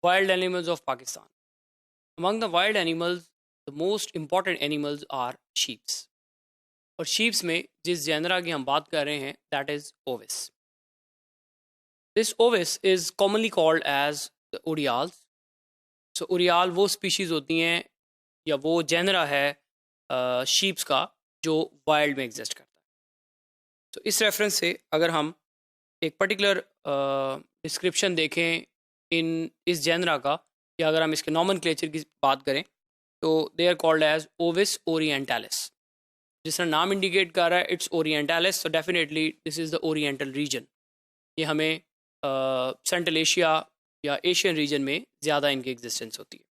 wild animals of Pakistan. Among the wild animals, the most important animals are sheeps. और sheeps में जिस genre की हम बात कर रहे हैं, that is Ovis. This Ovis is commonly called as the Urials. So Urial वो species होती हैं या वो genre है sheeps का जो wild में exist करता है. तो इस reference से अगर हम एक particular description देखें इस genre का या अगर हम इसके nomenclature की बात करें तो they are called as Ovis orientalis. जिस तरह नाम इंडिकेट कर रहा है it's orientalis, so definitely this is the oriental region. ये हमें सेंट्रल एशिया या एशियन रीजन में ज़्यादा इनकी एग्जिस्टेंस होती है.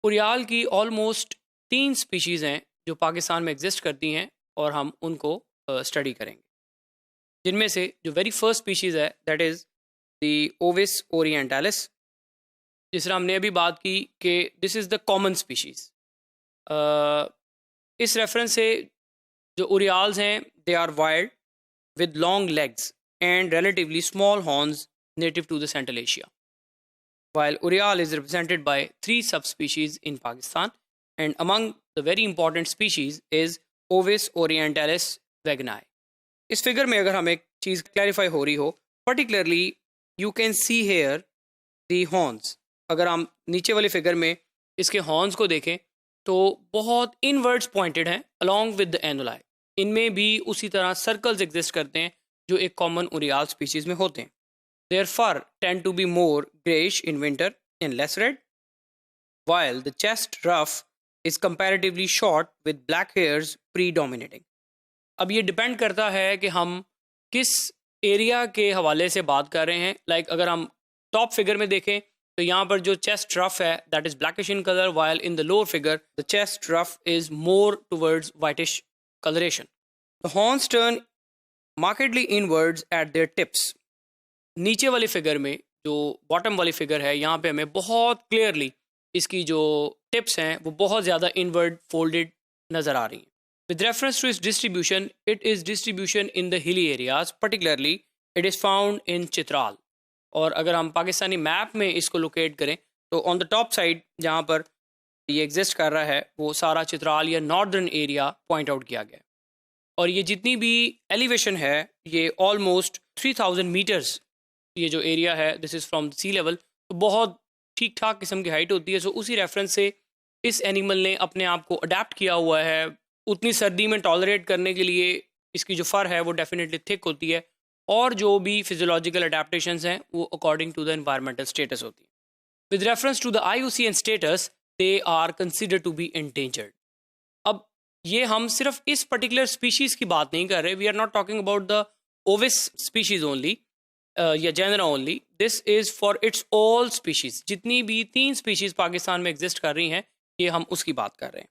उरियाल की ऑलमोस्ट 3 स्पीशीज़ हैं जो पाकिस्तान में एग्जिस्ट करती हैं और हम उनको स्टडी करेंगे. जिनमें से जो वेरी फर्स्ट स्पीशीज़ है that is the Ovis orientalis. जिस तरह हमने अभी बात की कि this is the common species. इस रेफरेंस से जो उरियाल्स हैं they are wild with long legs and relatively small horns native to the Central Asia. While Urial is represented by 3 subspecies in Pakistan, and among the very important species is Ovis orientalis vignei. इस figure में अगर हमें एक चीज़ clarify हो रही हो, particularly you can see here the horns. अगर हम नीचे वाले फिगर में इसके हॉर्न्स को देखें तो बहुत इनवर्ड्स पॉइंटेड हैं along with the annuli. इनमें भी उसी तरह सर्कल्स एग्जिस्ट करते हैं जो एक कॉमन उरियाल स्पीशीज में होते हैं. There fur tend to be more greyish in winter and less red, while the chest ruff is comparatively short with black hairs predominating. अब ये डिपेंड करता है कि हम किस एरिया के हवाले से बात कर रहे हैं. लाइक अगर हम टॉप फिगर में देखें तो यहाँ पर जो चेस्ट रफ है that is blackish in colour, while in the lower figure the chest ruff is more towards whitish coloration. The horns turn markedly inwards at their tips. नीचे वाली फिगर में जो बॉटम वाली फिगर है यहाँ पे हमें बहुत क्लियरली इसकी जो टिप्स हैं वो बहुत ज़्यादा इनवर्ड फोल्डेड नज़र आ रही हैं. With reference to its distribution, it is distribution in the hilly areas, particularly it is found in Chitral. और अगर हम पाकिस्तानी मैप में इसको लोकेट करें तो ऑन द टॉप साइड जहाँ पर ये एग्जिस्ट कर रहा है वो सारा चित्राल या नॉर्दर्न एरिया पॉइंट आउट किया गया. और ये जितनी भी एलिवेशन है ये ऑलमोस्ट 3000 मीटर्स ये जो एरिया है this is from sea level, तो बहुत ठीक ठाक किस्म की हाइट होती है. सो उसी रेफरेंस से इस एनिमल ने अपने आप को अडेप्ट किया हुआ है उतनी सर्दी में टॉलरेट करने के लिए. इसकी जो फर है वो डेफिनेटली थिक होती है और जो भी फिजियोलॉजिकल अडेप्टेशंस हैं वो according to the environmental status होती है. With reference to the IUCN status they are considered to be endangered. अब ये हम सिर्फ इस पर्टिकुलर स्पीशीज़ की बात नहीं कर रहे. We are not talking about the ovis species only या genera only. This is for its all species. जितनी भी 3 स्पीशीज़ पाकिस्तान में एग्जिस्ट कर रही हैं ये हम उसकी बात कर रहे हैं.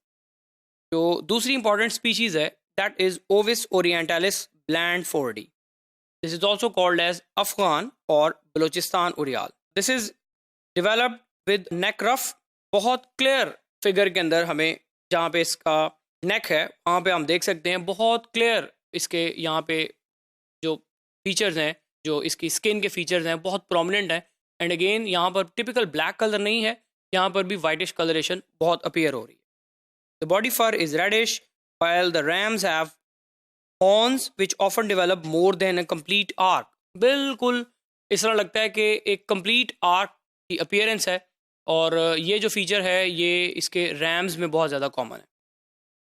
जो दूसरी इंपॉर्टेंट स्पीशीज़ है that is ovis orientalis blandfordi. This is also called as Afghan और Baluchistan urial. This is developed with neck ruff. बहुत क्लियर फिगर के अंदर हमें जहाँ पे इसका नेक है वहाँ पे हम देख सकते हैं बहुत क्लियर इसके यहाँ पे जो फीचर्स हैं जो इसकी स्किन के फीचर्स हैं बहुत प्रोमिनेंट हैं. एंड अगेन यहाँ पर टिपिकल ब्लैक कलर नहीं है, यहाँ पर भी वाइटिश कलरेशन बहुत अपीयर हो रही है. The body fur is reddish while the rams have horns which often develop more than a complete arc. बिल्कुल इस तरह लगता है कि एक कंप्लीट आर्क की अपीयरेंस है और ये जो फीचर है ये इसके रैम्स में बहुत ज़्यादा कॉमन है.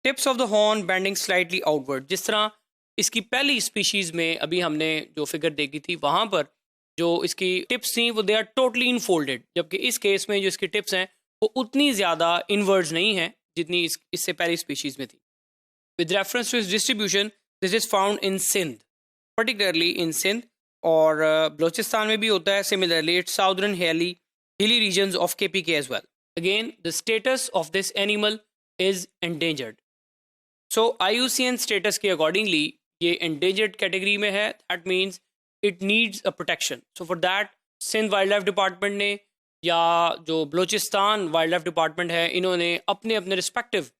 Tips of the horn bending slightly outward. जिस तरह इसकी पहली स्पीशीज़ में अभी हमने जो फिगर देखी थी वहाँ पर जो इसकी टिप्स थी वो दे आर टोटली इनफोल्डेड, जबकि इस केस में जो इसकी टिप्स हैं वो उतनी ज़्यादा इनवर्ड्स नहीं हैं जितनी इससे पहली स्पीशीज़ में थी. विद रेफरेंस टू इस distribution this is found in Sindh, particularly in Sindh और बलूचिस्तान में भी होता है. Similarly its southern hilly regions of KPK as well. Again, the status of this animal is endangered. So IUCN status के accordingly ये endangered category में है. That means it needs a protection. So for that Sindh wildlife department ने या जो Balochistan wild life department है इन्होंने अपने अपने रिस्पेक्टिव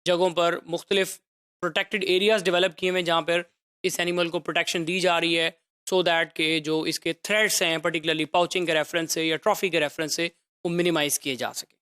जगहों पर मुख्तलिफ प्रोटेक्टेड एरियाज़ डेवलप किए हुए जहाँ पर इस एनिमल को प्रोटेक्शन दी जा रही है. सो दैट के जो इसके थ्रेड्स हैं पर्टिकुलरली पाउचिंग के रेफरेंस से या ट्रॉफी के रेफरेंस से वो मिनिमाइज़ किए जा सके।